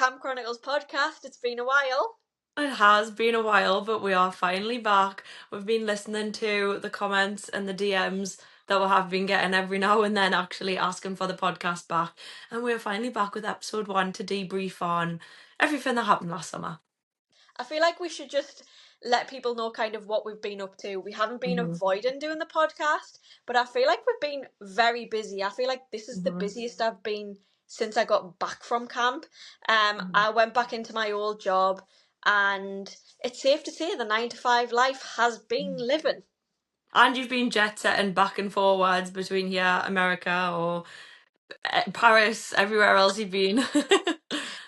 Camp Chronicles podcast. It's been a while. It has been a while, but we are finally back. We've been listening to the comments and the DMs that we have been getting every now and then, actually asking for the podcast back. And we're finally back with episode 1 to debrief on everything that happened last summer. I feel like we should just let people know kind of what we've been up to. We haven't been Mhm. avoiding doing the podcast, but I feel like we've been very busy. I feel like this is the busiest I've been since I got back from camp. I went back into my old job, and it's safe to say the 9 to 5 life has been living. And you've been jet setting back and forwards between here, America, or Paris, everywhere else you've been.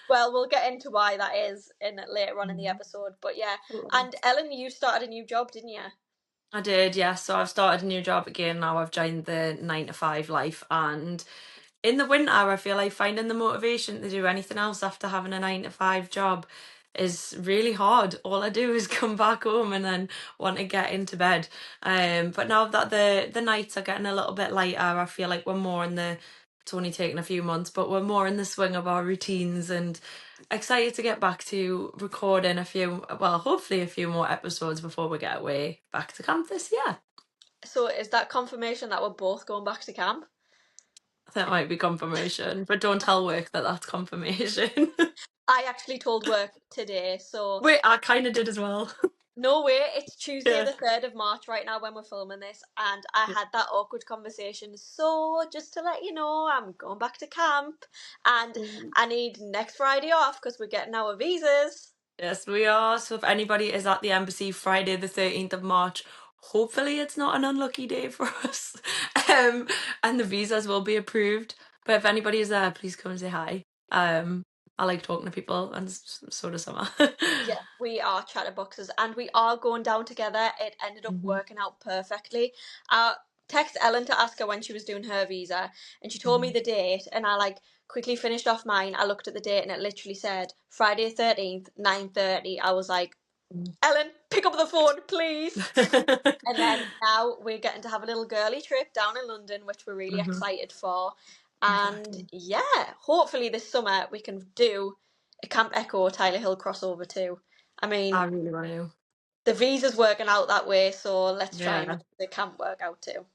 Well, we'll get into why that is later on in the episode. But yeah, and Ellen, you started a new job, didn't you? I did, yes. So I've started a new job again now. I've joined the 9 to 5 life, and in the winter, I feel like finding the motivation to do anything else after having a 9 to 5 job is really hard. All I do is come back home and then want to get into bed. But now that the nights are getting a little bit lighter, I feel like we're more in the. It's only taken a few months, but we're more in the swing of our routines and excited to get back to recording hopefully a few more episodes before we get away back to camp this year. So is that confirmation that we're both going back to camp? That might be confirmation, but don't tell work that that's confirmation. I actually told work today, so Wait, I kind of did as well. no way. It's Tuesday Yeah. the 3rd of March right now when we're filming this, and I had that awkward conversation. So just to let you know, I'm going back to camp, and I need next Friday off because we're getting our visas. Yes, we are. So if anybody is at the embassy Friday the 13th of March, hopefully it's not an unlucky day for us. And the visas will be approved. But if anybody is there, please come and say hi. I like talking to people, and so does Summer. Yeah, we are chatterboxes, and we are going down together. It ended up working out perfectly. I text Ellen to ask her when she was doing her visa, and she told me the date, and I quickly finished off mine. I looked at the date, and it literally said Friday 13th, 9:30. I was like, Ellen, pick up the phone, please. And then now we're getting to have a little girly trip down in London, which we're really excited for. And yeah, hopefully this summer we can do a Camp Echo Tyler Hill crossover too. I mean, I really want to. the visa's working out that way, so let's try and Yeah. make the camp work out too.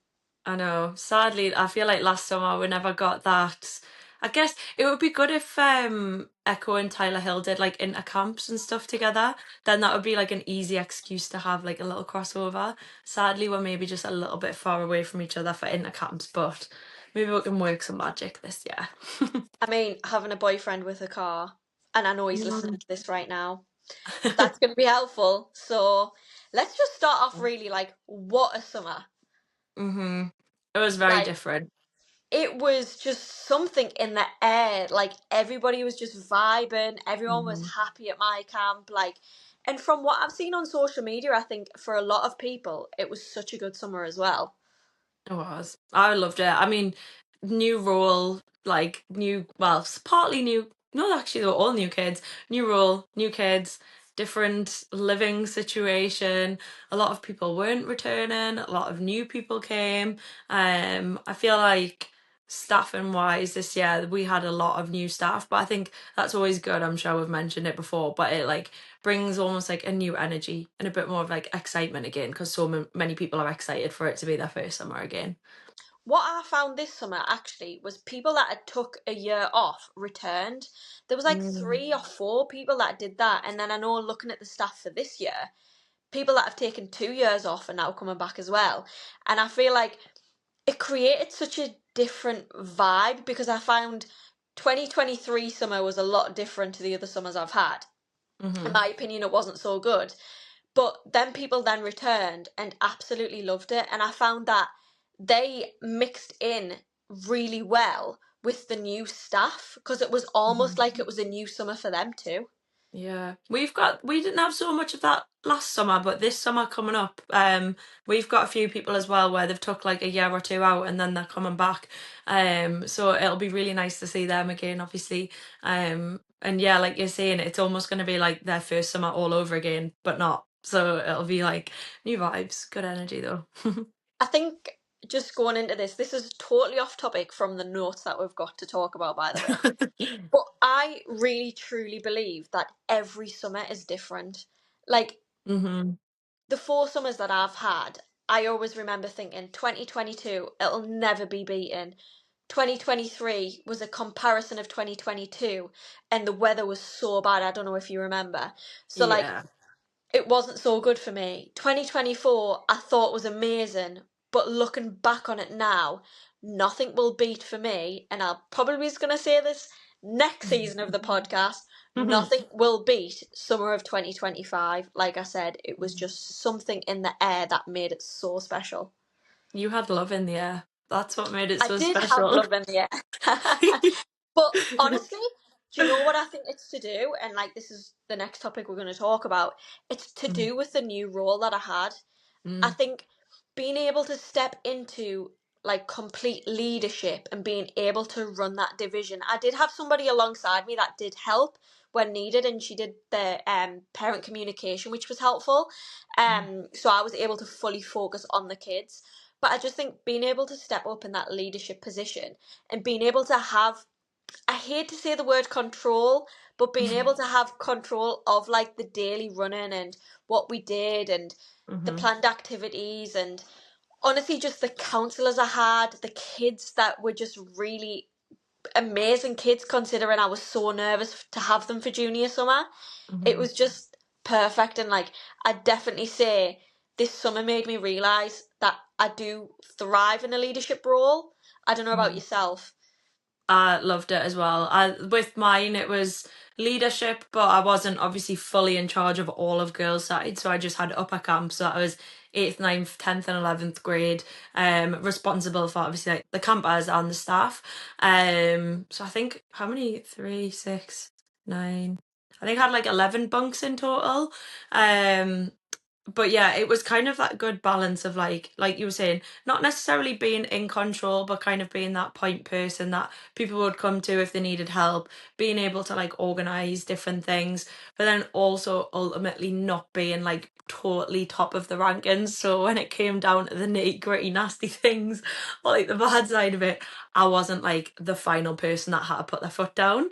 I know. Sadly, I feel like last summer we never got that. I guess it would be good if Echo and Tyler Hill did like inter camps and stuff together. Then that would be like an easy excuse to have like a little crossover. Sadly, we're maybe just a little bit far away from each other for inter camps, but maybe we can work some magic this year. I mean, having a boyfriend with a car, and I know he's listening to this right now, that's going to be helpful. So let's just start off really what a summer. It was very Like, different. it was just something in the air. Like everybody was just vibing, everyone was happy at my camp. And from what I've seen on social media, I think for a lot of people, it was such a good summer as well. It was. I loved it. I mean, new role, like new, well, partly new. No, actually, they were all new kids. New role, new kids, different living situation. A lot of people weren't returning. A lot of new people came. I feel like staffing wise this year we had a lot of new staff, but I think that's always good. I'm sure we've mentioned it before, but it like brings almost like a new energy and a bit more of like excitement again because so many people are excited for it to be their first summer again. What I found this summer actually was people that had took a year off returned. There was 3 or 4 people that did that, and then I know looking at the staff for this year, people that have taken 2 years off are now coming back as well. And I feel like it created such a different vibe because I found 2023 summer was a lot different to the other summers I've had. In my opinion, it wasn't so good. But then people then returned and absolutely loved it. And I found that they mixed in really well with the new staff because it was almost like it was a new summer for them too. Yeah, we didn't have so much of that last summer, but this summer coming up, we've got a few people as well where they've took like a year or two out and then they're coming back. So it'll be really nice to see them again, obviously. And yeah, like you're saying, it's almost going to be like their first summer all over again, but not. So it'll be like new vibes, good energy though. I think just going into this is totally off topic from the notes that we've got to talk about, by the way. But I really truly believe that every summer is different. Like, Mm-hmm. the 4 summers that I've had, I always remember thinking 2022, it'll never be beaten. 2023 was a comparison of 2022, and the weather was so bad. I don't know if you remember. So, like, Yeah. it wasn't so good for me. 2024, I thought was amazing, but looking back on it now, nothing will beat for me. And I'll probably is going to say this next season of the podcast. Nothing will beat summer of 2025. Like I said, it was just something in the air that made it so special. You had love in the air. That's what made it I so did have special. love in the air. But honestly, do you know what I think it's to do? And like, this is the next topic we're going to talk about. It's to Mm, do with the new role that I had. I mm, think being able to step into like complete leadership and being able to run that division. I did have somebody alongside me that did help when needed, and she did the parent communication, which was helpful. So I was able to fully focus on the kids. But I just think being able to step up in that leadership position and being able to have, I hate to say the word control, but being able to have control of like the daily running and what we did and the mm-hmm, planned activities, and honestly just the counselors I had, the kids that were just really amazing kids considering I was so nervous to have them for junior summer. It mm-hmm, was just perfect, and like I definitely say this summer made me realise that I do thrive in a leadership role. I don't know about mm-hmm. yourself. I loved it as well. With mine it was leadership, but I wasn't obviously fully in charge of all of girls' side, so I just had upper camp. So that was eighth, ninth, 10th, and 11th grade. Responsible for obviously like the campers and the staff. So I think how many? 3, 6, 9. I think I had like 11 bunks in total. Um, but yeah, it was kind of that good balance of like you were saying, not necessarily being in control, but kind of being that point person that people would come to if they needed help, being able to like organize different things, but then also ultimately not being like totally top of the rankings. So when it came down to the nitty gritty nasty things or like the bad side of it, I wasn't like the final person that had to put their foot down.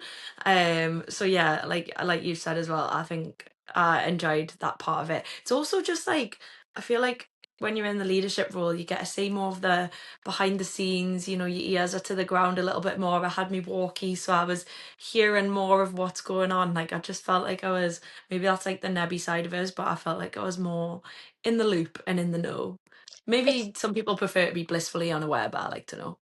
So yeah, like you said as well, I think I enjoyed that part of it. It's also just like I feel like when you're in the leadership role, you get to see more of the behind the scenes. You know, your ears are to the ground a little bit more. I had me walkie, so I was hearing more of what's going on. Like I just felt like I was, maybe that's like the nebby side of us, but I felt like I was more in the loop and in the know. It's Maybe some people prefer to be blissfully unaware, but I like to know.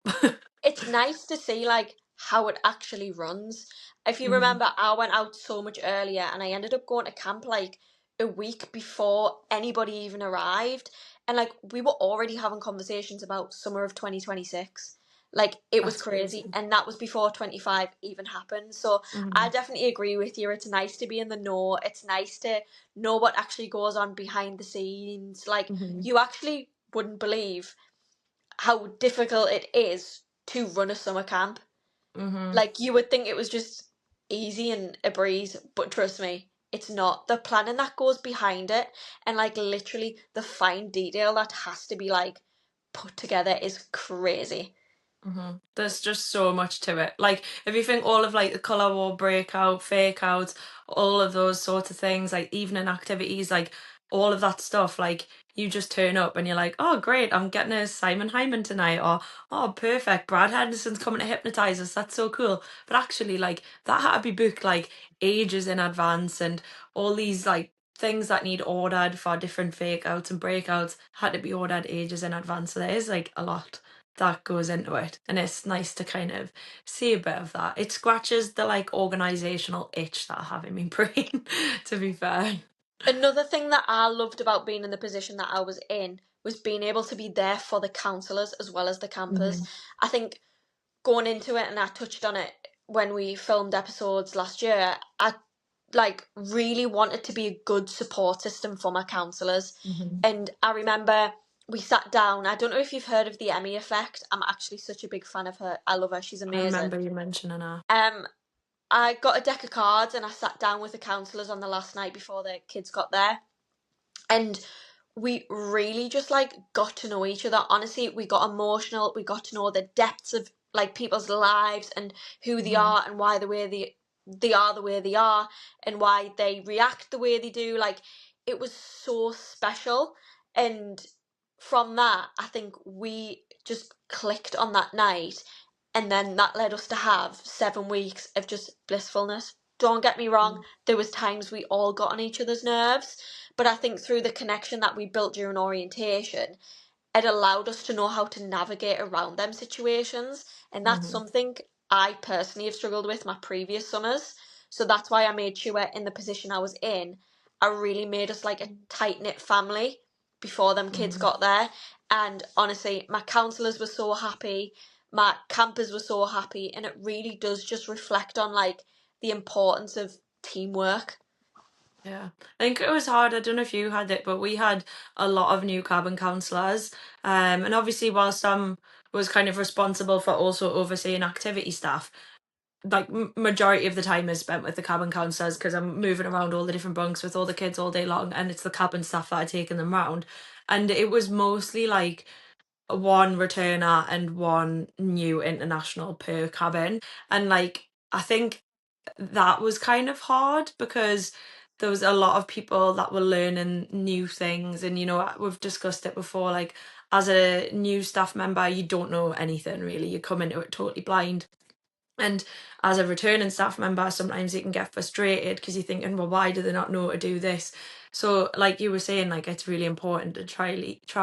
it's nice to see like how it actually runs. If you Mhm, remember, I went out so much earlier and I ended up going to camp like a week before anybody even arrived. And like we were already having conversations about summer of 2026. Like it was that's crazy. crazy. And that was before 25 even happened. So I Hmm. definitely agree with you. It's nice to be in the know. It's nice to know what actually goes on behind the scenes. Like Hmm. you actually wouldn't believe how difficult it is to run a summer camp. Hmm. Like you would think it was just easy and a breeze, but trust me, it's not. The planning that goes behind it and like literally the fine detail that has to be like put together is crazy. There's just so much to it. Like, if you think all of like the colour war breakout, fake outs, all of those sorts of things, like evening activities, like all of that stuff, like you just turn up and you're like, oh great, I'm getting a Simon Hyman tonight, or oh perfect, Brad Henderson's coming to hypnotise us. That's so cool. But actually, like that had to be booked like ages in advance, and all these like things that need ordered for different fake outs and breakouts had to be ordered ages in advance. So there is like a lot that goes into it, and it's nice to kind of see a bit of that. It scratches the like organizational itch that I have in my brain, to be fair. Another thing that I loved about being in the position that I was in was being able to be there for the counsellors as well as the campers. Hmm. I think going into it, and I touched on it when we filmed episodes last year, I like really wanted to be a good support system for my counsellors. Hmm. And I remember we sat down. I don't know if you've heard of the Emmy effect. I'm actually such a big fan of her. I love her. She's I amazing. remember you mentioning that. I got a deck of cards and I sat down with the counsellors on the last night before the kids got there. And we really just like got to know each other. Honestly, we got emotional. We got to know the depths of like people's lives and who they Mm-hmm. are and why they are the way they are and why they react the way they do. Like it was so special. And from that, I think we just clicked on that night, and then that led us to have 7 weeks of just blissfulness. Don't get me wrong, there was times we all got on each other's nerves, but I think through the connection that we built during orientation, it allowed us to know how to navigate around them situations. And that's Mm-hmm. something I personally have struggled with my previous summers. So that's why I made sure in the position I was in, I really made us like a tight knit family before them kids Mm-hmm. got there. And honestly, my counsellors were so happy, my campers were so happy, and it really does just reflect on like the importance of teamwork. Yeah, I think it was hard. I don't know if you had it, but we had a lot of new cabin counsellors. And obviously, while some was kind of responsible for also overseeing activity staff, like majority of the time is spent with the cabin counsellors because I'm moving around all the different bunks with all the kids all day long, and it's the cabin staff that are taking them round. And it was mostly like one returner and one new international per cabin. And like, I think that was kind of hard because there was a lot of people that were learning new things. And, we've discussed it before, like, as a new staff member, you don't know anything really. You come into it totally blind. And as a returning staff member, sometimes you can get frustrated because you're thinking, well, why do they not know how to do this? So, like you were saying, like it's really important to try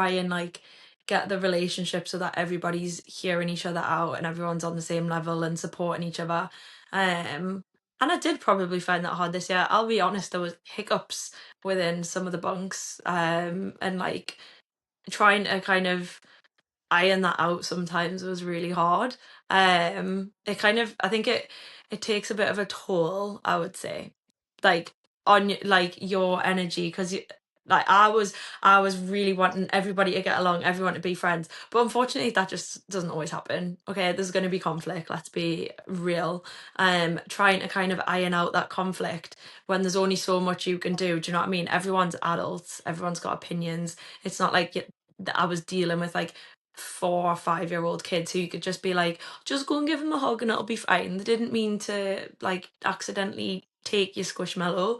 and like get the relationship so that everybody's hearing each other out and everyone's on the same level and supporting each other. And I did probably find that hard this year. I'll be honest, there was hiccups within some of the bunks, and like trying to kind of iron that out sometimes was really hard. It kind of, I think it takes a bit of a toll, I would say, like on like your energy because like I was really wanting everybody to get along, everyone to be friends, but unfortunately that just doesn't always happen. Okay, there's going to be conflict. Let's be real. Trying to kind of iron out that conflict when there's only so much you can do. Do you know what I mean? Everyone's adults. Everyone's got opinions. It's not like I was dealing with like 4 or 5 year old kids who you could just be like, just go and give them a hug and it'll be fine. They didn't mean to like accidentally take your squishmallow.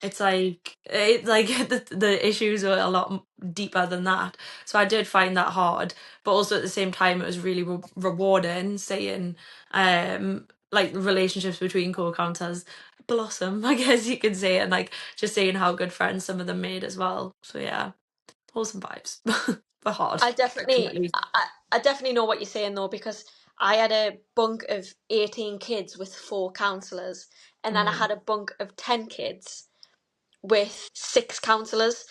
It's like the issues are a lot deeper than that. So I did find that hard, but also at the same time it was really rewarding seeing like relationships between co-counters blossom, I guess you could say, and like just seeing how good friends some of them made as well. So yeah, wholesome vibes. But hard, I definitely, definitely. I definitely know what you're saying though, because I had a bunk of 18 kids with 4 counsellors, and then I Mhm, had a bunk of 10 kids with 6 counsellors,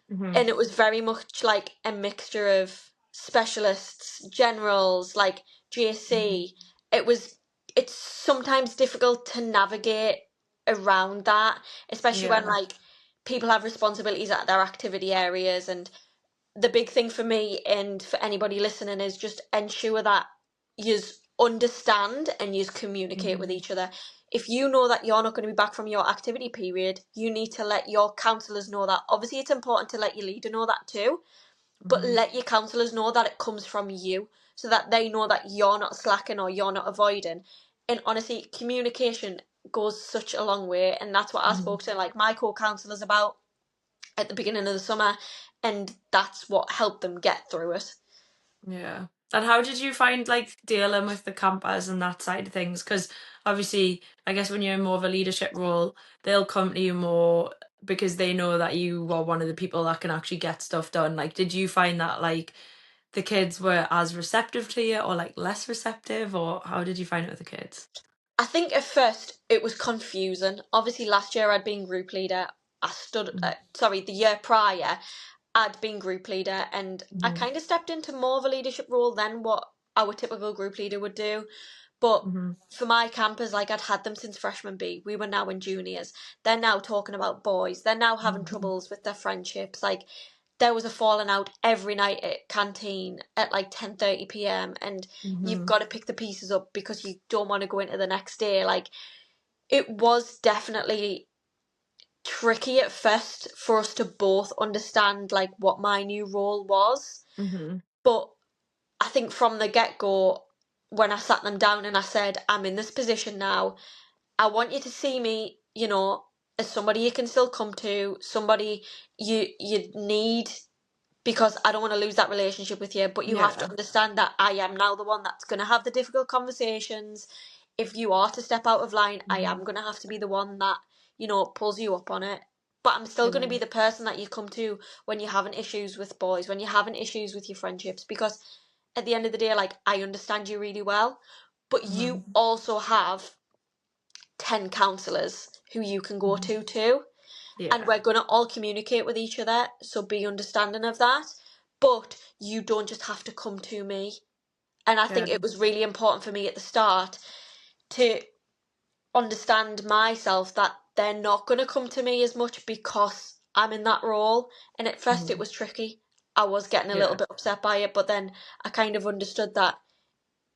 mhm, and it was very much like a mixture of specialists, generals, like mhm. GSC. It's sometimes difficult to navigate around that, especially when Yeah. like people have responsibilities at their activity areas. And the big thing for me and for anybody listening is just ensure that you understand and you communicate with Mhm, each other. If you know that you're not going to be back from your activity period, you need to let your counsellors know that. Obviously, it's important to let your leader know that too, but mhm, let your counsellors know that it comes from you so that they know that you're not slacking or you're not avoiding. And honestly, communication goes such a long way. And that's what I mhm. spoke to like my co-counsellors about at the beginning of the summer, and that's what helped them get through it. Yeah. And how did you find like dealing with the campers and that side of things? Because obviously, I guess when you're in more of a leadership role, they'll come to you more because they know that you are one of the people that can actually get stuff done. Like, did you find that like the kids were as receptive to you or like less receptive, or how did you find it with the kids? I think at first it was confusing. Obviously, last year I'd been group leader. The year prior I'd been group leader, and I Mm-hmm. kind of stepped into more of a leadership role than what our typical group leader would do. But Mm-hmm. for my campers, like I'd had them since freshman B. We were now in juniors. They're now talking about boys. They're now having Mm-hmm. troubles with their friendships. Like there was a falling out every night at canteen at like 10:30 p.m. and you've Mm-hmm. got to pick the pieces up because you don't want to go into the next day. Like it was definitely tricky at first for us to both understand like what my new role was. Mm-hmm. But I think from the get-go, when I sat them down and I said, I'm in this position now, I want you to see me, as somebody you can still come to, somebody you need, because I don't want to lose that relationship with you, but you have to Yeah. understand that I am now the one that's going to have the difficult conversations. If you are to step out of line, I Mm-hmm. am going to have to be the one that, pulls you up on it. But I'm still going to Yeah. be the person that you come to when you're having issues with boys, when you're having issues with your friendships, because at the end of the day, like, I understand you really well, but Mm-hmm. you also have 10 counsellors who you can go to too, and Yeah. we're going to all communicate with each other, so be understanding of that, but you don't just have to come to me. And I Yeah. think it was really important for me at the start to understand myself that they're not going to come to me as much because I'm in that role. And at first it Mm-hmm. was tricky. I was getting a little Yeah. bit upset by it, but then I kind of understood that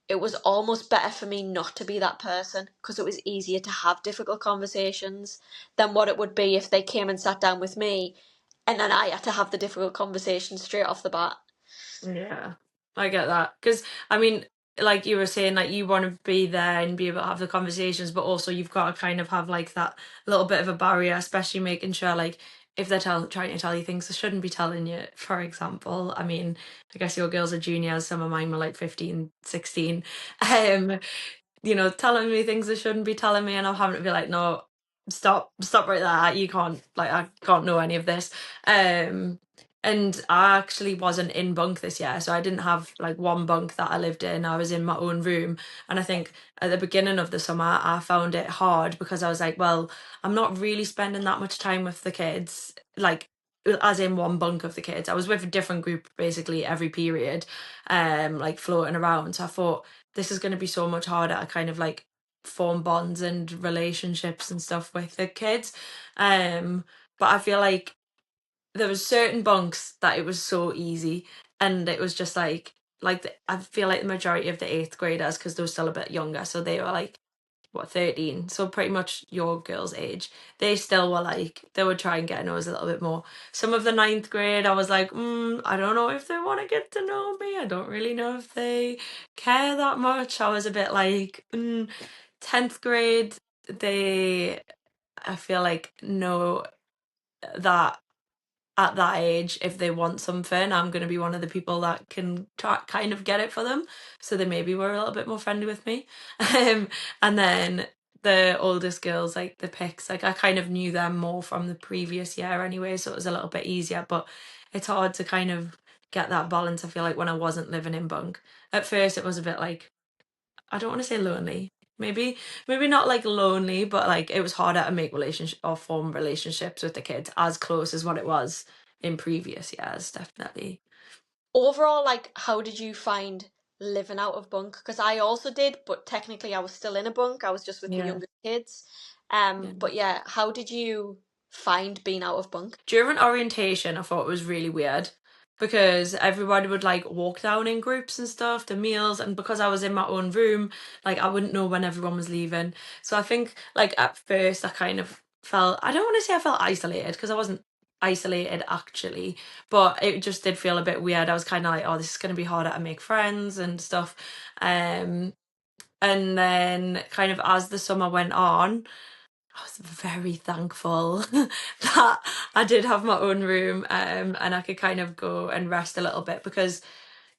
it was almost better for me not to be that person, because it was easier to have difficult conversations than what it would be if they came and sat down with me and then I had to have the difficult conversation straight off the bat. Yeah, I get that. Because, I mean, like you were saying, like you want to be there and be able to have the conversations, but also you've got to kind of have like that little bit of a barrier, especially making sure, like, if they're trying to tell you things they shouldn't be telling you, for example. I mean, I guess your girls are juniors, some of mine were like 15, 16. Um, telling me things they shouldn't be telling me, and I'm having to be like, no, stop right there. You can't, like, I can't know any of this. And I actually wasn't in bunk this year, so I didn't have like one bunk that I lived in. I was in my own room, and I think at the beginning of the summer, I found it hard because I was like, well, I'm not really spending that much time with the kids, like as in one bunk of the kids. I was with a different group basically every period, like floating around. So I thought this is going to be so much harder to kind of like form bonds and relationships and stuff with the kids. But I feel like there was certain bunks that it was so easy, and it was just I feel like the majority of the eighth graders, because they were still a bit younger, so they were like, what, 13, so pretty much your girl's age, they still were like, they would try and get to know us a little bit more. Some of the ninth grade, I was like, I don't know if they want to get to know me, I don't really know if they care that much. I was a bit like, 10th grade, they, I feel like, know that at that age, if they want something, I'm going to be one of the people that can kind of get it for them. So they maybe were a little bit more friendly with me. And then the oldest girls, like the picks, like I kind of knew them more from the previous year anyway, so it was a little bit easier. But it's hard to kind of get that balance. I feel like when I wasn't living in bunk, at first it was a bit like, I don't want to say lonely. Maybe not like lonely, but like it was harder to make relationship or form relationships with the kids as close as what it was in previous years, definitely. Overall, like, how did you find living out of bunk? Because I also did, but technically I was still in a bunk. I was just with the Yeah. younger kids. Yeah. But yeah, how did you find being out of bunk? During orientation, I thought it was really weird because everybody would like walk down in groups and stuff, the meals, and because I was in my own room, like I wouldn't know when everyone was leaving. So I think like at first I kind of felt, I don't want to say I felt isolated because I wasn't isolated actually, but it just did feel a bit weird. I was kind of like, oh, this is going to be harder to make friends and stuff. Um, and then kind of as the summer went on, I was very thankful that I did have my own room, and I could kind of go and rest a little bit, because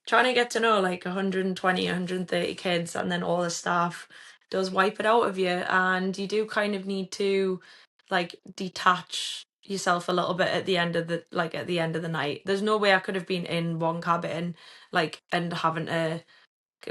trying to get to know like 120, 130 kids and then all the staff does wipe it out of you, and you do kind of need to like detach yourself a little bit at the end of the night. There's no way I could have been in one cabin like and having to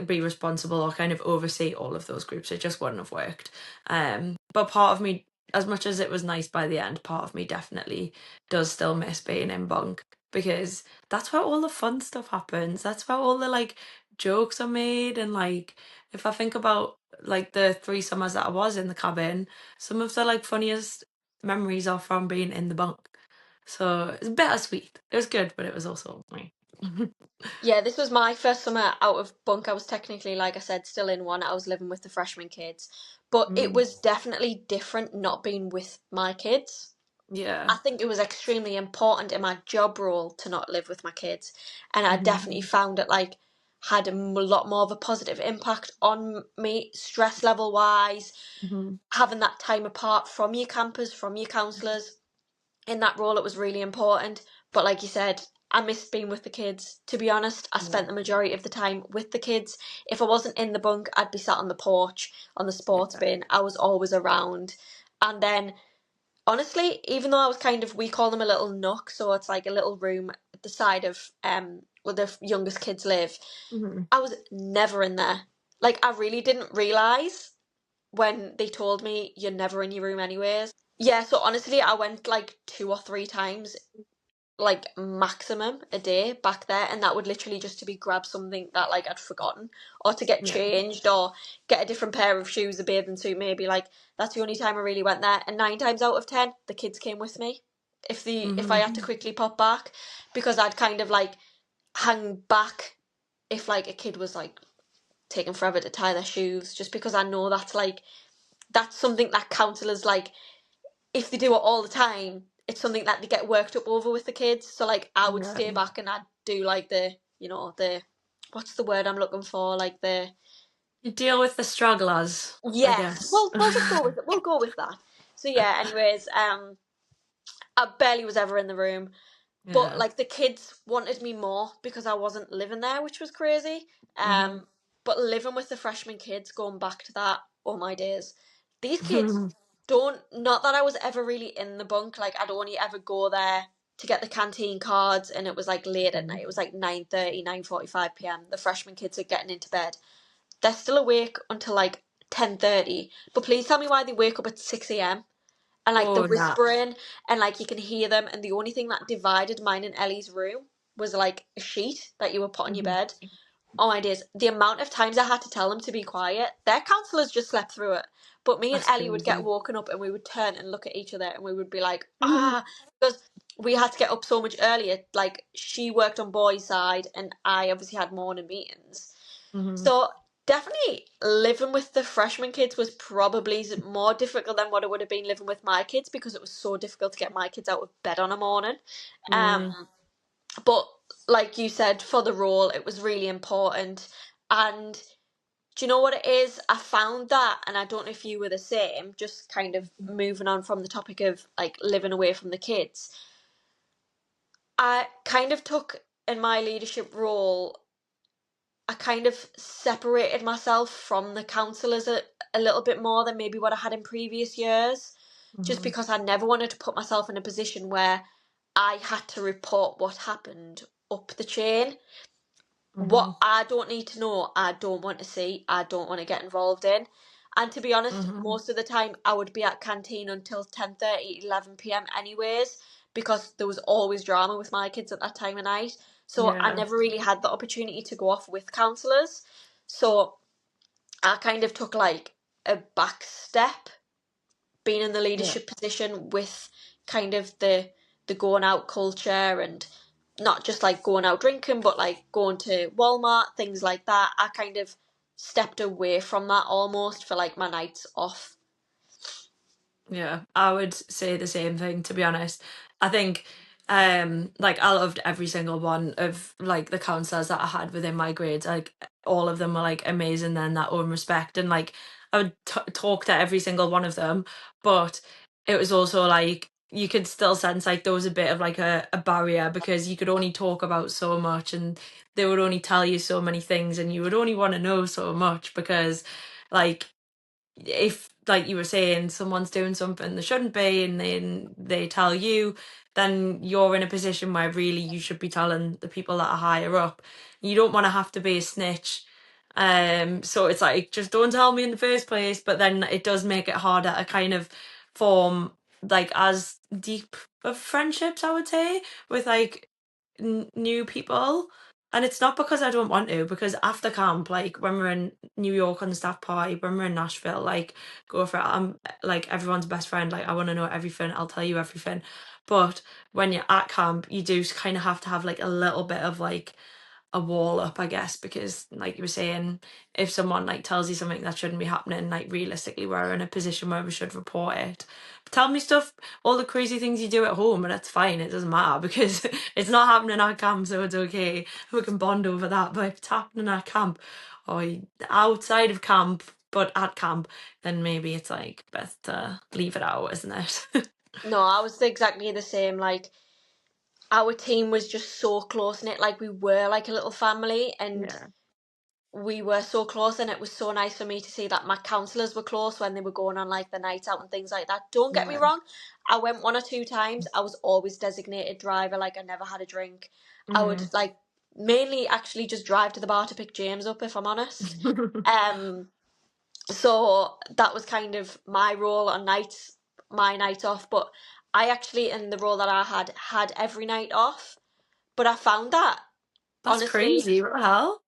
be responsible or kind of oversee all of those groups. It just wouldn't have worked. But part of me, as much as it was nice by the end, part of me definitely does still miss being in bunk, because that's where all the fun stuff happens. That's where all the like jokes are made, and like if I think about like the 3 summers that I was in the cabin, some of the like funniest memories are from being in the bunk. So it's bittersweet. It was good, but it was also like Yeah, this was my first summer out of bunk. I was technically, like I said, still in one. I was living with the freshman kids. But it mm, was definitely different not being with my kids. Yeah. I think it was extremely important in my job role to not live with my kids, and I definitely Mhm. found it like had a lot more of a positive impact on me, stress level wise, Mhm. having that time apart from your campers, from your counsellors. In that role, it was really important. But like you said, I missed being with the kids. To be honest, I spent Yeah. the majority of the time with the kids. If I wasn't in the bunk, I'd be sat on the porch, on the sports Yeah. bin. I was always around. And then, honestly, even though I was kind of, we call them a little nook, so it's like a little room at the side of where the youngest kids live. Mhm. I was never in there. Like, I really didn't realise when they told me you're never in your room anyways. Yeah, so honestly, I went like 2 or 3 times, like maximum a day back there, and that would literally just to be grab something that like I'd forgotten, or to get Yeah. changed, or get a different pair of shoes, a bathing suit maybe. Like that's the only time I really went there, and 9 times out of 10, the kids came with me. If I Mhm. had to quickly pop back, because I'd kind of like hang back if like a kid was like taking forever to tie their shoes, just because I know that's something that counsellors like if they do it all the time, it's something that they get worked up over with the kids. So like I would Yeah. stay back and I'd do like the what's the word I'm looking for? Like the You deal with the strugglers, I yes. guess. We'll just go with it. We'll go with that. So yeah, anyways, I barely was ever in the room. But Yeah. like the kids wanted me more because I wasn't living there, which was crazy. Mhm. But living with the freshman kids, going back to that, oh my days, these kids Mhm. don't. Not that I was ever really in the bunk. Like I'd only ever go there to get the canteen cards, and it was like late at night. It was like 9:30, 9:45 p.m. The freshman kids are getting into bed. They're still awake until like 10:30. But please tell me why they wake up at 6 a.m. And like the Oh, nah. whispering, and like you can hear them, and the only thing that divided mine and Ellie's room was like a sheet that you would put on your Mhm. bed. Oh my days, the amount of times I had to tell them to be quiet. Their counsellors just slept through it, but me and That's Ellie would get crazy. woken up and we would turn and look at each other and we would be like, ah, because we had to get up so much earlier. Like she worked on boys' side and I obviously had morning meetings. Mhm. So definitely living with the freshman kids was probably more difficult than what it would have been living with my kids, because it was so difficult to get my kids out of bed on a morning. Mm. Um, but like you said, for the role, it was really important. And do you know what it is? I found that, and I don't know if you were the same, just kind of moving on from the topic of like living away from the kids. I kind of took in my leadership role, I kind of separated myself from the counsellors a little bit more than maybe what I had in previous years, just Mhm. because I never wanted to put myself in a position where I had to report what happened up the chain. What Mhm. I don't need to know, I don't want to see, I don't want to get involved in. And to be honest, Mhm. most of the time I would be at canteen until 10:30, 11 p.m. anyways, because there was always drama with my kids at that time of night. So I Yeah. never really had the opportunity to go off with counsellors. So I kind of took like a back step, being in the Yeah. leadership position with kind of the going out culture, and not just like going out drinking, but like going to Walmart, things like that. I kind of stepped away from that almost for like my nights off. Yeah, I would say the same thing, to be honest. I think like I loved every single one of like the counselors that I had within my grades. Like all of them were like amazing in their own respect, and like I would talk to every single one of them, but it was also like you could still sense like there was a bit of like a barrier, because you could only talk about so much and they would only tell you so many things and you would only want to know so much, because like if, like you were saying, someone's doing something they shouldn't be and then they tell you, then you're in a position where really you should be telling the people that are higher up. You don't want to have to be a snitch. So it's like, just don't tell me in the first place, but then it does make it harder to kind of form like as deep of friendships, I would say, with like new people. And it's not because I don't want to, because after camp, like when we're in New York on the staff party, when we're in Nashville, like go for it. I'm like everyone's best friend. Like I want to know everything. I'll tell you everything. But when you're at camp, you do kind of have to have like a little bit of like a wall up, I guess, because like you were saying, if someone like tells you something that shouldn't be happening, like realistically we're in a position where we should report it. But tell me stuff, all the crazy things you do at home, and it's fine, it doesn't matter because it's not happening at camp, so it's okay. We can bond over that. But if it's happening at camp or outside of camp but at camp, then maybe it's like best to leave it out, isn't it? No, I was exactly the same. Like, our team was just so close knit. Like, we were like a little family, and Yeah. we were so close, and it was so nice for me to see that my counsellors were close when they were going on like the nights out and things like that. Don't get me Yeah. wrong, I went 1 or 2 times. I was always designated driver, like I never had a drink. I would like mainly actually just drive to the bar to pick James up, if I'm honest. So that was kind of my role on nights, my night off. But I actually, in the role that I had every night off. But I found that, That's honestly, crazy. What the hell?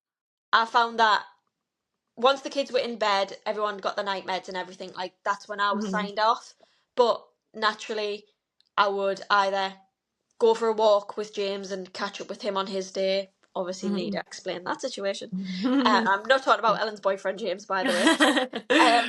I found that once the kids were in bed, everyone got the night meds and everything. Like, that's when I was Mhm. signed off. But naturally, I would either go for a walk with James and catch up with him on his day. Obviously, need to Mhm. explain that situation. I'm not talking about Ellen's boyfriend James, by the way.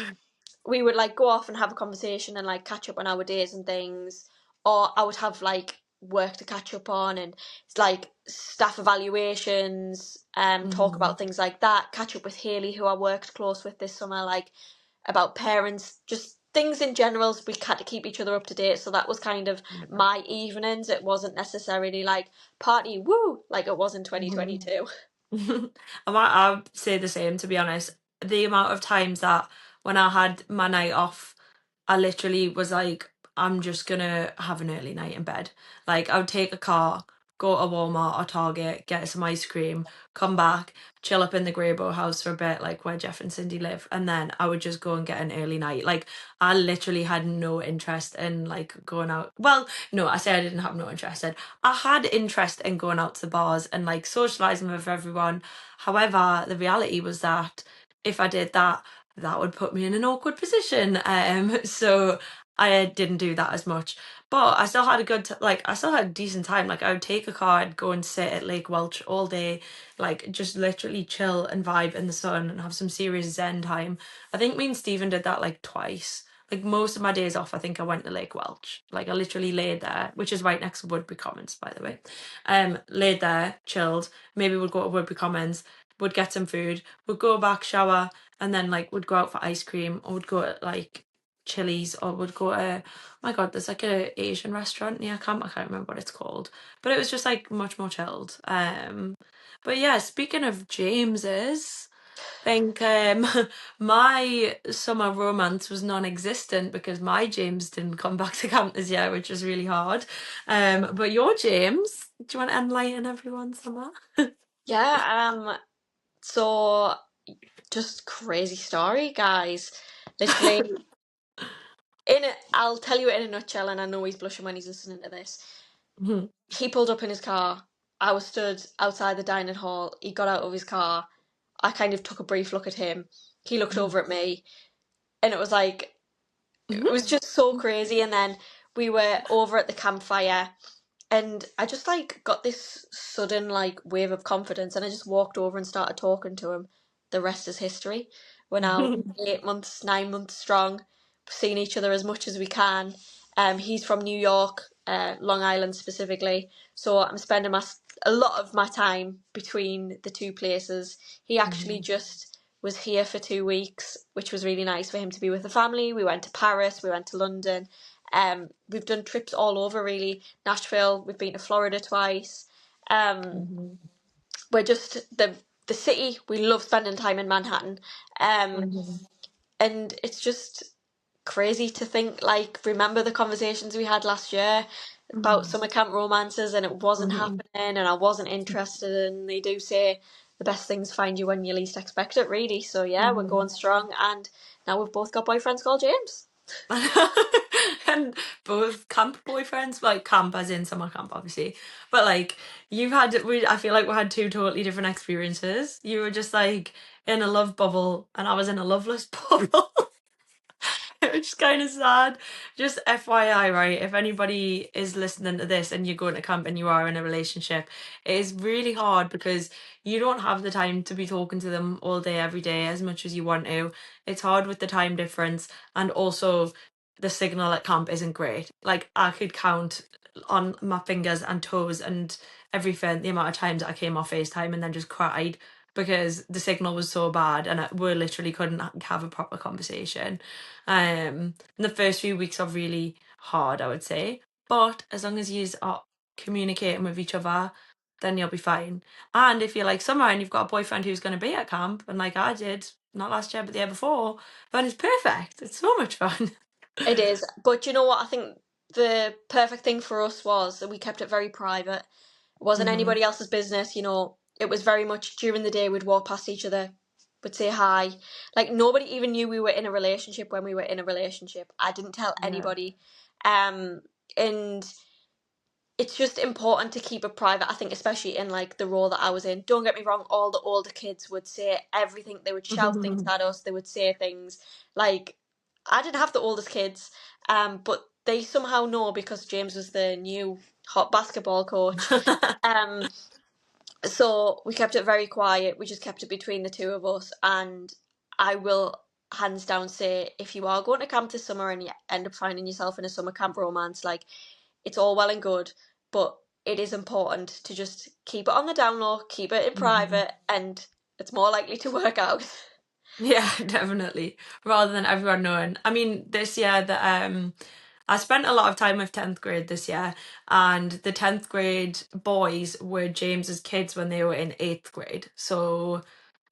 We would like go off and have a conversation and like catch up on our days and things, or I would have like work to catch up on, and it's like staff evaluations, talk Mhm. about things like that, catch up with Haley, who I worked close with this summer, like about parents, just things in general. We had to keep each other up to date, so that was kind of Yeah. my evenings. It wasn't necessarily like party woo like it was in Mhm. 2022. I'd say the same, to be honest. The amount of times that when I had my night off, I literally was like, I'm just gonna have an early night in bed. Like, I would take a car, go to Walmart or Target, get some ice cream, come back, chill up in the Greybow house for a bit, like where Jeff and Cindy live, and then I would just go and get an early night. Like, I literally had no interest in like going out. Well, no, I say I didn't have no interest in. I had interest in going out to the bars and like socializing with everyone. However, the reality was that if I did that, that would put me in an awkward position. So I didn't do that as much. But I still had a like I still had a decent time. Like I would take a car, I'd go and sit at Lake Welch all day, like just literally chill and vibe in the sun and have some serious zen time. I think me and Stephen did that like twice. Like most of my days off, I think I went to Lake Welch. Like I literally laid there, which is right next to Woodbury Commons, by the way. Laid there, chilled. Maybe we'd go to Woodbury Commons, would get some food, would go back, shower, and then like would go out for ice cream, or would go to like Chili's, or would go to, oh my god, there's like a Asian restaurant near camp. I can't remember what it's called, but it was just like much more chilled. But yeah, speaking of James's, I think my summer romance was non-existent because my James didn't come back to camp this year, which was really hard. But your James, do you want to enlighten everyone summer? Yeah, so just crazy story, guys. Literally, I'll tell you it in a nutshell, and I know he's blushing when he's listening to this. Mhm. He pulled up in his car. I was stood outside the dining hall. He got out of his car. I kind of took a brief look at him. He looked over at me, and it was like, it was just so crazy. And then we were over at the campfire, and I just like got this sudden like wave of confidence, and I just walked over and started talking to him. The rest is history. We're now 8 months, 9 months strong, seeing each other as much as we can. He's from New York, Long Island specifically, so I'm spending a lot of my time between the two places. He actually just was here for 2 weeks, which was really nice for him to be with the family. We went to Paris, we went to London. We've done trips all over really. Nashville, we've been to Florida twice. Um, Mhm. we're just the city. We love spending time in Manhattan. Um, Mhm. and it's just crazy to think, like, remember the conversations we had last year about Mhm. summer camp romances, and it wasn't Mhm. happening, and I wasn't interested. And they do say the best things find you when you least expect it, really. So yeah, we're Mhm. going strong, and now we've both got boyfriends called James. And both camp boyfriends, like camp as in summer camp, obviously. But like I feel like we had two totally different experiences. You were just like in a love bubble, and I was in a loveless bubble. which is kind of sad. Just FYI, right? If anybody is listening to this and you're going to camp and you are in a relationship, it is really hard because you don't have the time to be talking to them all day, every day, as much as you want to. It's hard with the time difference, and also the signal at camp isn't great. Like, I could count on my fingers and toes and everything the amount of times I came off FaceTime and then just cried because the signal was so bad and we literally couldn't have a proper conversation. And the first few weeks are really hard, I would say. But as long as you are communicating with each other, then you'll be fine. And if you're like Summer and you've got a boyfriend who's going to be at camp, and like I did, not last year but the year before, then it's perfect. It's so much fun. It is, but you know what? I think the perfect thing for us was that we kept it very private. It wasn't Mhm. anybody else's business, you know. It was very much during the day we'd walk past each other, would say hi. Like nobody even knew we were in a relationship when we were in a relationship. I didn't tell Yeah. anybody. And it's just important to keep it private. I think especially in like the role that I was in. Don't get me wrong, all the older kids would say everything. They would shout things at us. They would say things like I didn't have the oldest kids, but they somehow know because James was the new hot basketball coach. Um, so we kept it very quiet. We just kept it between the two of us. And I will hands down say, if you are going to camp this summer and you end up finding yourself in a summer camp romance, like it's all well and good, but it is important to just keep it on the down low, keep it in Mhm. private, and it's more likely to work out. Yeah, definitely. Rather than everyone knowing. I mean, this year I spent a lot of time with 10th grade this year, and the 10th grade boys were James's kids when they were in 8th grade. So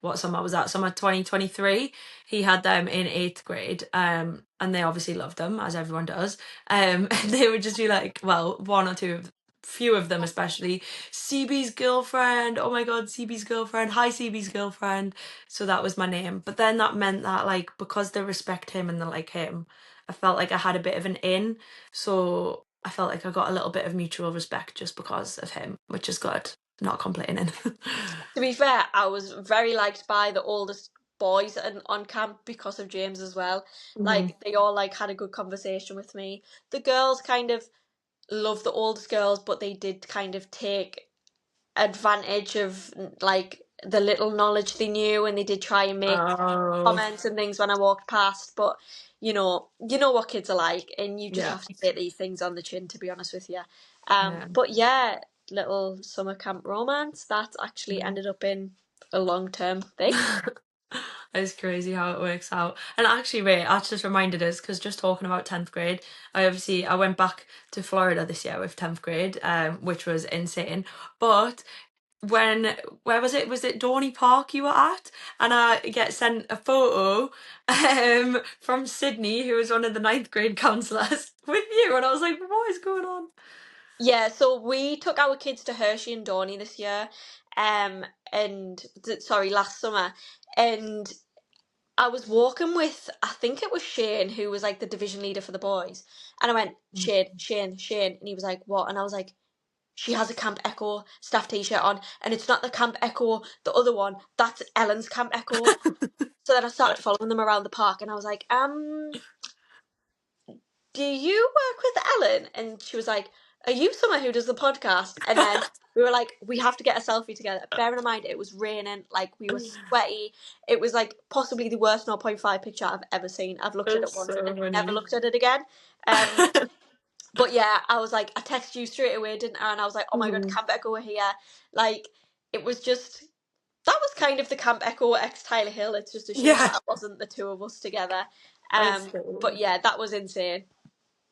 what summer was that? Summer 2023. He had them in 8th grade, and they obviously loved them, as everyone does. And they would just be like, well, one or two of few of them especially, CB's girlfriend. Oh my god, CB's girlfriend. Hi, CB's girlfriend. So that was my name. But then that meant that, like, because they respect him and they like him, I felt like I had a bit of an in. So I felt like I got a little bit of mutual respect just because of him, which is good. Not complaining. To be fair, I was very liked by the oldest boys on camp because of James as well. Mhm. Like they all like had a good conversation with me. The girls kind of loved the oldest girls, but they did kind of take advantage of like the little knowledge they knew, and they did try and make Oh, comments and things when I walked past. But you know what kids are like, and you just yeah. have to take these things on the chin, to be honest with you. Yeah. But yeah, little summer camp romance that actually ended up in a long-term thing. It's crazy how it works out. And actually, wait, I just reminded us because just talking about 10th grade, I went back to Florida this year with 10th grade, which was insane. But when where was it? Was it Dorney Park you were at? And I get sent a photo from Sydney, who was one of the 9th grade counsellors, with you, and I was like, what is going on? Yeah, so we took our kids to Hershey and Dorney this year, and sorry, last summer, and I was walking with, I think it was Shane, who was like the division leader for the boys. And I went, Shane, Shane, Shane. And he was like, what? And I was like, she has a Camp Echo staff t-shirt on. And it's not the Camp Echo, the other one. That's Ellen's Camp Echo. So then I started following them around the park. And I was like, do you work with Ellen? And she was like, are you someone who does the podcast? And then we were like, we have to get a selfie together. Bearing in mind, it was raining, like we were sweaty. It was like possibly the worst zero point 0.5 picture I've ever seen. I've looked at it It's once so and never funny. looked at it again. But yeah, I was like, I texted you straight away, didn't I? And I was like, oh my god, Mhm. Camp Echo were here. Like, it was just, that was kind of the Camp Echo ex Tyler Hill. It's just a shame Yeah, that it wasn't the two of us together. it's But so. yeah, that was insane.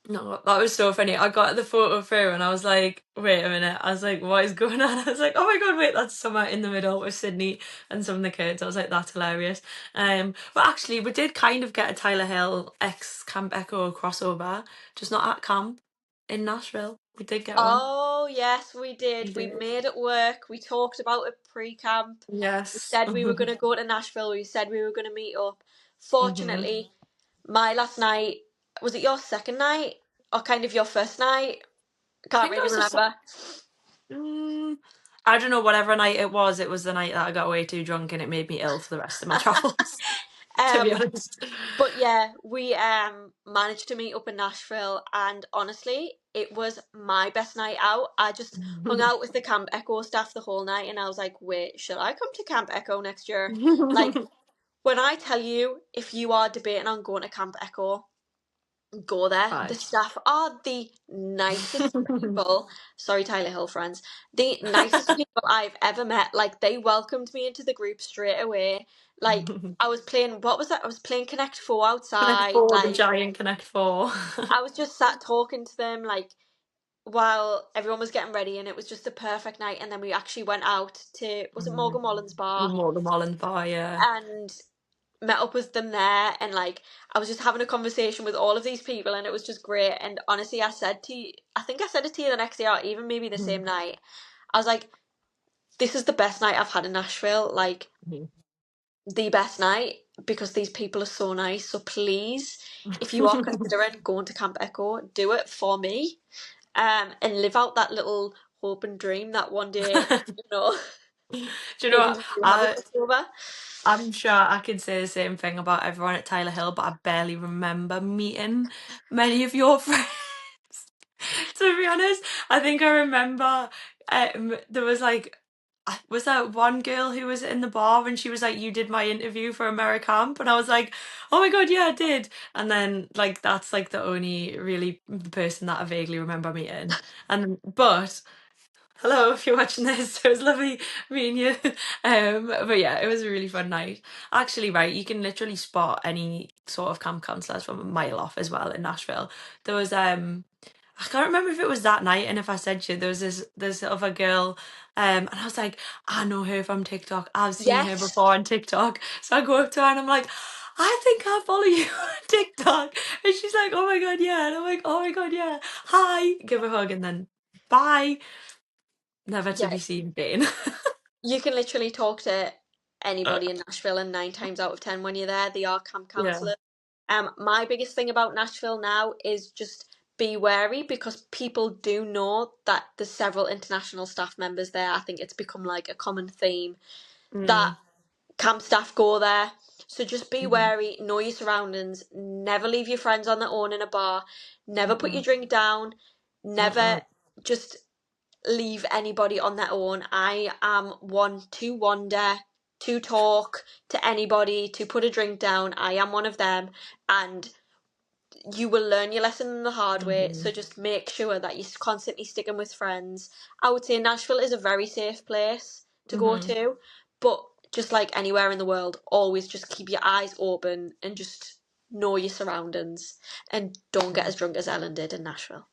No, that was so funny. I got the photo through and I was like, wait a minute. I was like, what is going on? I was like, oh my god, wait, that's somewhere in the middle with Sydney and some of the kids. I was like, that's hilarious. But actually we did kind of get a Tyler Hill ex Camp Echo crossover, just not at camp in Nashville. We did get one. Oh, yes, we We did. We did. made it work. We talked about it pre-camp. We Yes. said we were going to go to Nashville. We said we were going to meet up. hmm Fortunately, my last night, was it your second night or kind of your first night? I Can't think it really was just remember. I don't know, whatever night it was the night that I got way too drunk and it made me ill for the rest of my travels. To be Um, honest. but yeah, we managed to meet up in Nashville, and honestly, it was my best night out. I just hung out with the Camp Echo staff the whole night, and I was like, wait, should I come to Camp Echo next year? Like, when I tell you, if you are debating on going to Camp Echo, go there. The Right. staff are the nicest people. Sorry, Tyler Hill friends. The nicest people I've ever met. Like, they welcomed me into the group straight away. Like, I was playing, what was that? I was playing Connect 4 Connect outside. Four, the Like, giant Connect Four. I was just sat talking to them, like, while everyone was getting ready, and it was just a perfect night. And then we actually went out to, was it Mm. Morgan Wallen's bar? More the Mullen Bar, yeah. And met up with them there, and like I was just having a conversation with all of these people, and it was just great. And honestly, I said to you, I think I said it to you the next day, or even maybe the same night, I was like, this is the best night I've had in Nashville, like the best night, because these people are so nice. So please, if you are considering going to Camp Echo, do it for me, and live out that little hope and dream that one day, you know, Do you know maybe what? we do have a crossover. I'm sure I could say the same thing about everyone at Tyler Hill, but I barely remember meeting many of your friends. To be honest, I think I remember there was like, was that one girl who was in the bar and she was like, "You did my interview for AmeriCamp," and I was like, "Oh my god, yeah, I did." And then like that's like the only really the person that I vaguely remember meeting. And but hello, if you're watching this, it was lovely meeting you. But yeah, it was a really fun night. Actually, right, you can literally spot any sort of camp counselors from a mile off as well in Nashville. There was I can't remember if it was that night and if I said to you there was this other girl, and I was like, I know her from TikTok. I've seen her Yes. before on TikTok. So I go up to her and I'm like, I think I follow you on TikTok. And she's like, oh my god, yeah. And I'm like, oh my god, yeah. Hi. Give her a hug and then bye. Never to Yeah, be seen again. you can literally talk to Uh, anybody in Nashville, and 9 times out of 10, when you're there, they are camp yeah. counselors. My biggest thing about Nashville now is just be wary, because people do know that there's several international staff members there. I think it's become like a common theme that Mm. camp staff go there. So just be Mhm. wary, know your surroundings, never leave your friends on their own in a bar, never put your Mm-mm. drink down, never Mm-mm. just leave anybody on their own. I am one to wander, to talk to anybody, to put a drink down. I am one of them, and you will learn your lesson the hard way. So Mhm. just make sure that you're constantly sticking with friends. I would say Nashville is a very safe place to go Mhm. to, but just like anywhere in the world, always just keep your eyes open and just know your surroundings, and don't get as drunk as Ellen did in Nashville.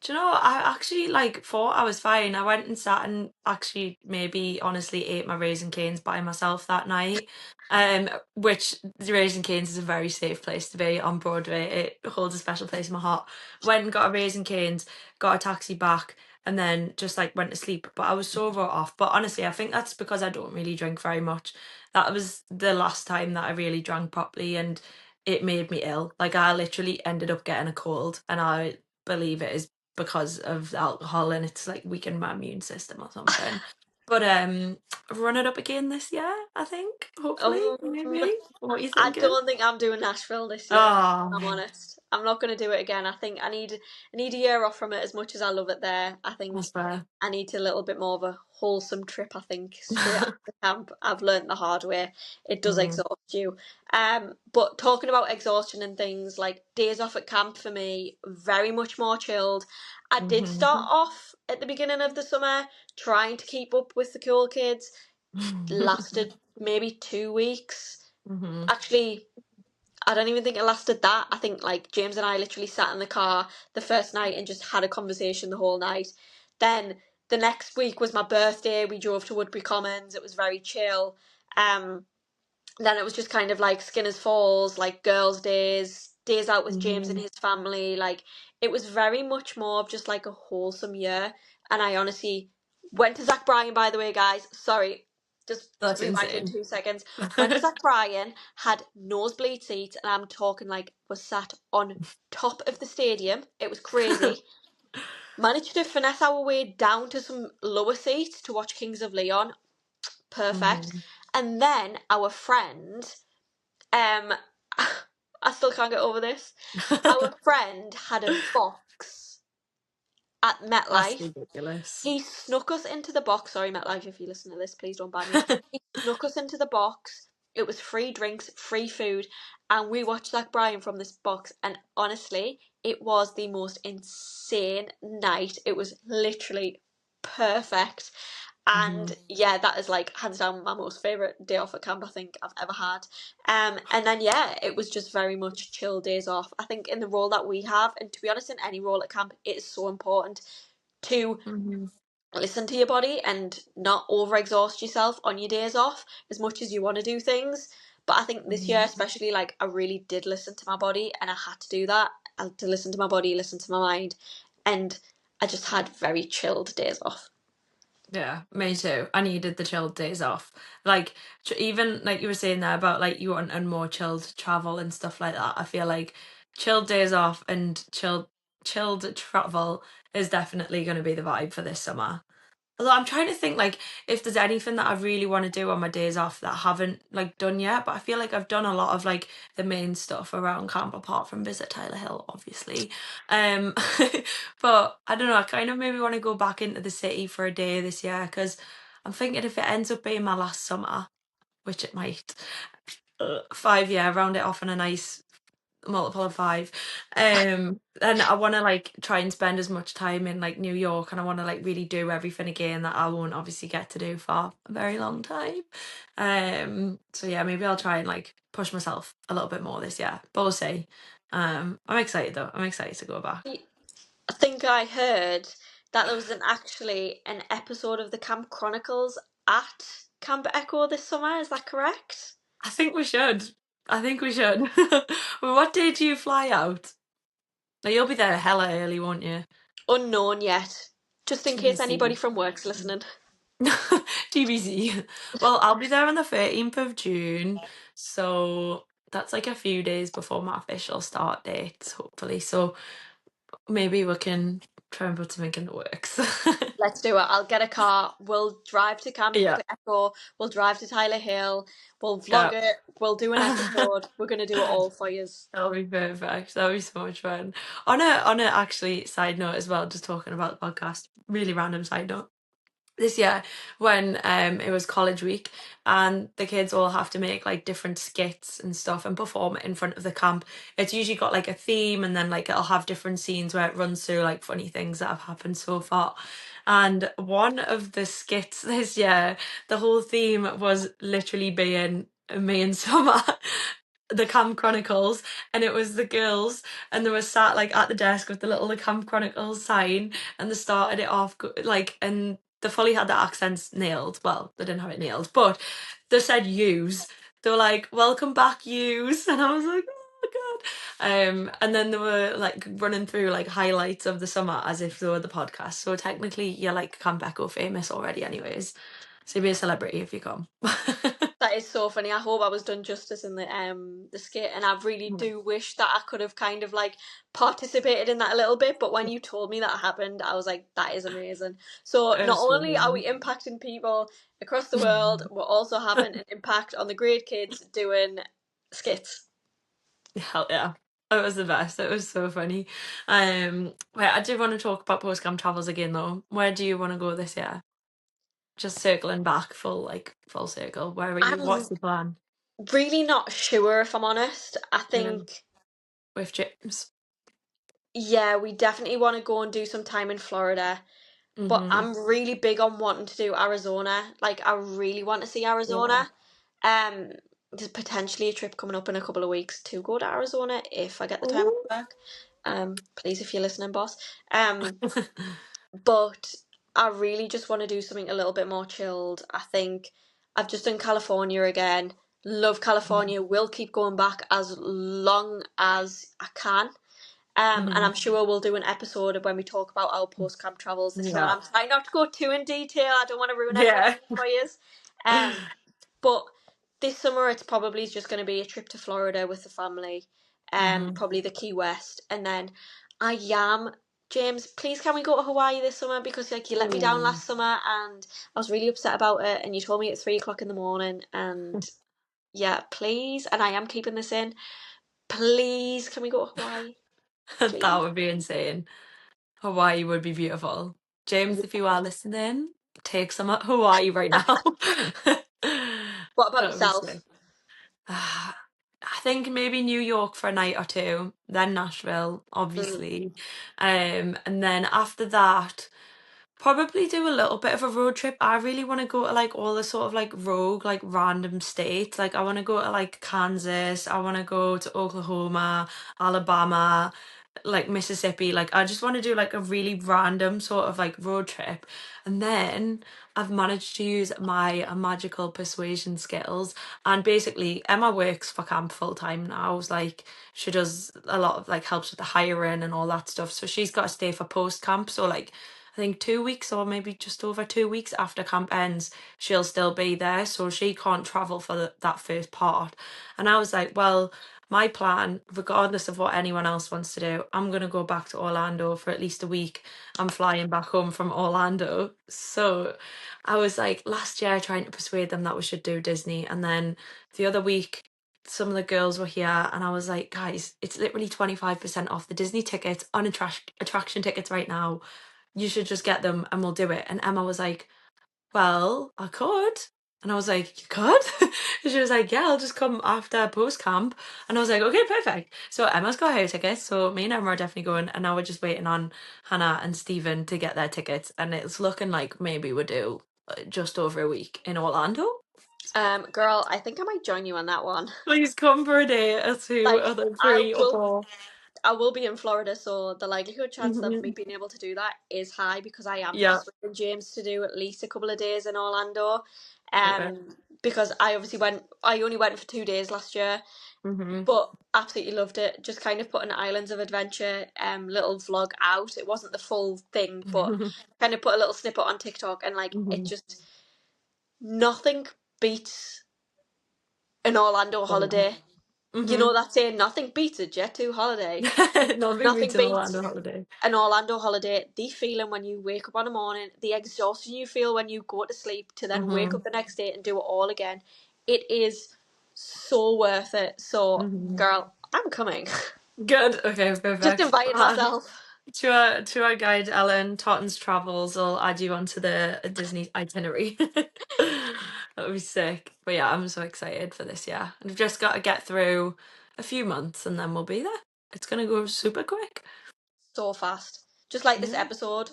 Do you know, I actually like thought I was fine. I went and sat and actually maybe honestly ate my Raisin Canes by myself that night. Which the Raisin Canes is a very safe place to be on Broadway. It holds a special place in my heart. Went and got a Raisin Canes, got a taxi back, and then just like went to sleep. But I was so wrote off. But honestly, I think that's because I don't really drink very much. That was the last time that I really drank properly, and it made me ill. Like I literally ended up getting a cold, and I believe it is because of the alcohol and it's like weakened my immune system or something. But run it up again this year, I think. Hopefully, Um, maybe. What are you I thinking? don't think I'm doing Nashville this year, if I'm Oh, honest. I'm not going to do it again. I think I need a year off from it. As much as I love it there, I think that's fair. I need a little bit more of a wholesome trip, I think, straight after camp. I've learnt the hard way. It does Mm. exhaust you. But talking about exhaustion and things, like days off at camp for me, very much more chilled. I did start Mhm. off at the beginning of the summer trying to keep up with the cool kids. Lasted maybe 2 weeks. Mhm. Actually, I don't even think it lasted that. I think like James and I literally sat in the car the first night and just had a conversation the whole night. Then the next week was my birthday. We drove to Woodbury Commons. It was very chill. Um, then it was just kind of like Skinner's Falls, like girls' days, days out with James and Mhm. his family. Like it was very much more of just like a wholesome year. And I honestly went to Zach Bryan, by the way, guys. Sorry, just That's rewinding insane. 2 seconds. Went to Zach Bryan, had nosebleed seats, and I'm talking like was sat on top of the stadium. It was crazy. Managed to finesse our way down to some lower seats to watch Kings of Leon. Perfect. Mhm. And then our friend Um, I still can't get over this. Our friend had a box at That's MetLife. ridiculous. He snuck us into the box. Sorry, MetLife, if you listen to this, please don't ban me. He snuck us into the box. It was free drinks, free food, and we watched Zach Bryan from this box. And honestly, it was the most insane night. It was literally perfect. And Mhm. yeah, that is like hands down my most favorite day off at camp I think I've ever had. And then yeah, it was just very much chill days off. I think in the role that we have, and to be honest, in any role at camp, it is so important to Mhm. listen to your body and not overexhaust yourself on your days off as much as you want to do things. But I think this year, Mhm. especially, like I really did listen to my body, and I had to do that. I had to listen to my body, listen to my mind, and I just had very chilled days off. Yeah, me too. I needed the chilled days off. Like even like you were saying there about like you want and more chilled travel and stuff like that. I feel like chilled days off and chilled travel is definitely going to be the vibe for this summer. Although I'm trying to think like if there's anything that I really want to do on my days off that I haven't like done yet, but I feel like I've done a lot of like the main stuff around camp apart from visit Tyler Hill, obviously. Um, but I don't know. I kind of maybe want to go back into the city for a day this year because I'm thinking if it ends up being my last summer, which it might, 5 year, round it off on a nice multiple of five. And I want to like try and spend as much time in like New York, and I want to like really do everything again that I won't obviously get to do for a very long time. So yeah, maybe I'll try and like push myself a little bit more this year, but we'll see. I'm excited though. I'm excited to go back. I think I heard that there was actually an episode of the Camp Chronicles at Camp Echo this summer. Is that correct? I think we should. I think we should. Well, what day do you fly out? Now you'll be there hella early, won't you? Unknown yet. Just in case anybody TBC. from work's listening. TBC. Well, I'll be there on the 13th of June. So that's like a few days before my official start date, hopefully. So maybe we can try and put something in the works. Let's do it. I'll get a car. We'll drive to Camp Yeah. Echo. We'll drive to Tyler Hill. We'll vlog Yeah. it. We'll do an episode. We're gonna do it all for you. That'll be perfect. That'll be so much fun. On a actually side note as well, just talking about the podcast, really random side note. This year when it was college week and the kids all have to make like different skits and stuff and perform it in front of the camp. It's usually got like a theme and then like it'll have different scenes where it runs through like funny things that have happened so far. And one of the skits this year, the whole theme was literally being me and Summer, the Camp Chronicles, and it was the girls, and they were sat like at the desk with the little the Camp Chronicles sign, and they started it off like, and they fully had the accents nailed. Well, they didn't have it nailed, but they said "use." They were like, "Welcome back, use," and I was like, "Oh god." And then they were like running through like highlights of the summer as if they were the podcast. So technically, you're like Camp Echo famous already, anyways. So you'll be a celebrity if you come. That is so funny. I hope I was done justice in the skit, and I really do wish that I could have kind of like participated in that a little bit. But when you told me that happened, I was like, that is amazing. So It not was so only are funny. we impacting people across the world, we're also having an impact on the great kids doing skits. Hell yeah. It was the best. It was so funny. Wait, I do want to talk about postcamp travels again though. Where do you want to go this year? Just circling back full circle. Where are you? What's I'm the plan? really not sure if I'm honest. I Yeah. think With James. yeah, we definitely want to go and do some time in Florida. But Mm-hmm. I'm really big on wanting to do Arizona. Like I really want to see Yeah. Arizona. There's potentially a trip coming up in a couple of weeks to go to Arizona if I get the time off Ooh. work. Please, if you're listening, boss. But I really just want to do something a little bit more chilled. I think I've just done California again. Love California. Will keep going back as long as I can. And Mm-hmm. I'm sure we'll do an episode of when we talk about our post camp travels this summer. Yeah. I'm trying not to go too in detail. I don't want to ruin Yeah. everything for you. But this summer it's probably just going to be a trip to Florida with the family, Mm-hmm. probably the Key West, and then I am James. Please, can we go to Hawaii this summer? Because like you let me down Ooh. last summer, and I was really upset about it. And you told me at 3 o'clock in the morning, and Yeah, please. And I am keeping this in. Please, can we go to Hawaii? That Please. would be insane. Hawaii would be beautiful. James, if you are listening, take some at Hawaii right now. What about That would be sick. yourself? I think maybe New York for a night or two, then Nashville, Mm. obviously. And then after that, probably do a little bit of a road trip. I really want to go to like all the sort of like rogue, like random states. Like I want to go to like Kansas, I want to go to Oklahoma, Alabama, like Mississippi. Like I just want to do like a really random sort of like road trip. And then I've managed to use my magical persuasion skills. And basically Emma works for camp full time now. It's like she does a lot of like helps with the hiring and all that stuff. So she's got to stay for post camp. So like I think 2 weeks or maybe just over 2 weeks after camp ends, she'll still be there. So she can't travel for that first part. And I was like, well, my plan, regardless of what anyone else wants to do, I'm going to go back to Orlando for at least a week. I'm flying back home from Orlando. So I was like, last year trying to persuade them that we should do Disney. And then the other week, some of the girls were here and I was like, guys, it's literally 25% off the Disney tickets on attraction tickets right now. You should just get them and we'll do it. And Emma was like, well, I could. And I was like, you could? And she was like, yeah, I'll just come after post camp. And I was like, okay, perfect. So Emma's got her tickets. So me and Emma are definitely going. And now we're just waiting on Hannah and Stephen to get their tickets. And it's looking like maybe we'll do just over a week in Orlando. Girl, I think I might join you on that one. Please come for a day or two, Like, or then I 3 or will 4. I will be in Florida, so the likelihood chance of me Mhm. being able to do that is high because I am Yeah. persuading James to do at least a couple of days in Orlando. Perfect. Because I only went for 2 days last year, Hmm. but absolutely loved it. Just kind of put an Islands of Adventure little vlog out. It wasn't the full thing, but kind of put a little snippet on TikTok, and like it Hmm. just nothing beats an Orlando holiday. You Hmm. know that saying, nothing beats a Jet2 holiday. Nothing beats Nothing an beats Orlando holiday. an Orlando holiday, the feeling when you wake up on a morning, the exhaustion you feel when you go to sleep to then wake Hmm. up the next day and do it all again, it is so worth it. So, Hmm. girl, I'm coming. Good. Okay, Just perfect. inviting myself. To our guide Ellen Totten's travels, I'll add you onto the Disney itinerary. That would be sick. But yeah, I'm so excited for this year. And we've just got to get through a few months and then we'll be there. It's gonna go super quick. So fast. Just like this Yeah. episode.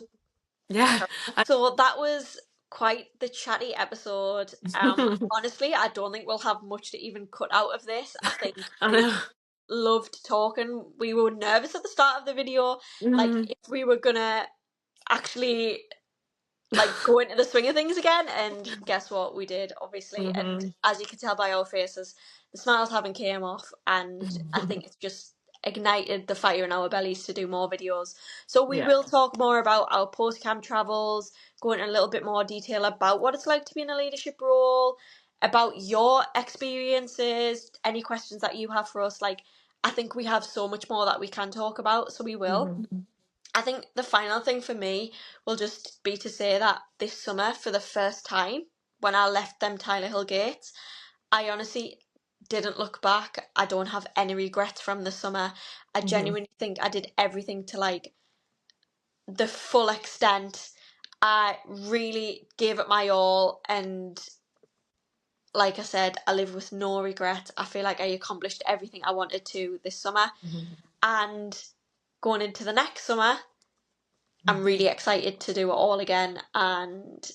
Yeah. So that was quite the chatty episode. Honestly, I don't think we'll have much to even cut out of this. I think I we know. loved talking. We were nervous at the start of the video, like Hmm. if we were gonna actually like go into the swing of things again, and guess what, we did, obviously, and Hmm. as you can tell by our faces, the smiles haven't came off, and I think it's just ignited the fire in our bellies to do more videos. So we Yeah. will talk more about our post-camp travels, go into a little bit more detail about what it's like to be in a leadership role, about your experiences, any questions that you have for us. Like, I think we have so much more that we can talk about, so we will. Hmm. I think the final thing for me will just be to say that this summer, for the first time, when I left them Tyler Hill gates, I honestly didn't look back. I don't have any regrets from the summer. I Hmm. genuinely think I did everything to like the full extent. I really gave it my all, and like I said, I live with no regret. I feel like I accomplished everything I wanted to this summer, and going into the next summer, I'm really excited to do it all again, and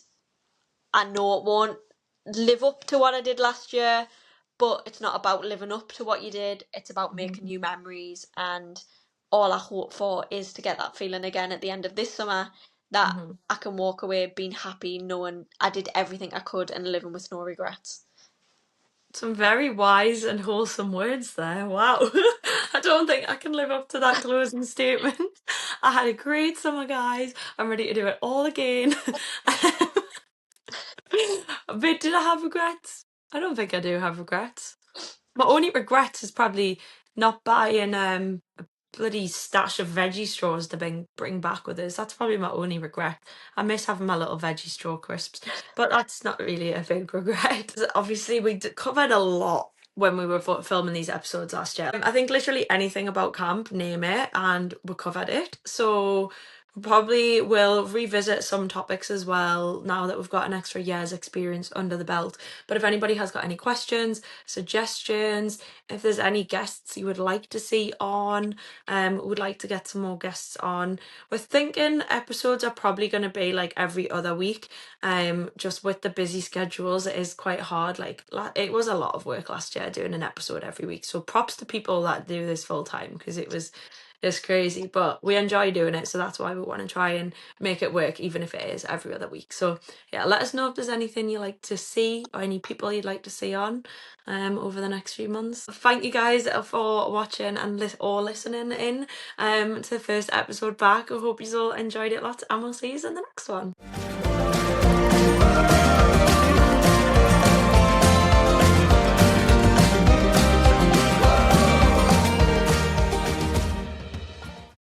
I know it won't live up to what I did last year, but it's not about living up to what you did. It's about making Hmm. new memories, and all I hope for is to get that feeling again at the end of this summer, that Hmm. I can walk away being happy, knowing I did everything I could and living with no regrets. Some very wise and wholesome words there. Wow. I don't think I can live up to that closing statement. I had a great summer, guys. I'm ready to do it all again. But did I have regrets? I don't think I do have regrets. My only regrets is probably not buying bloody stash of veggie straws to bring back with us. That's probably my only regret. I miss having my little veggie straw crisps, but that's not really a big regret. Obviously, we covered a lot when we were filming these episodes last year. I think literally anything about camp, name it, and we covered it. So probably will revisit some topics as well now that we've got an extra year's experience under the belt. But if anybody has got any questions, suggestions, if there's any guests you would like to see on, would like to get some more guests on. We're thinking episodes are probably going to be like every other week. Just with the busy schedules, it is quite hard. Like it was a lot of work last year doing an episode every week. So props to people that do this full time, because it's crazy, but we enjoy doing it, so that's why we want to try and make it work, even if it is every other week. So yeah, let us know if there's anything you'd like to see or any people you'd like to see on over the next few months. Thank you guys for watching and or listening in to the first episode back. I hope you all enjoyed it lots, and we'll see you in the next one.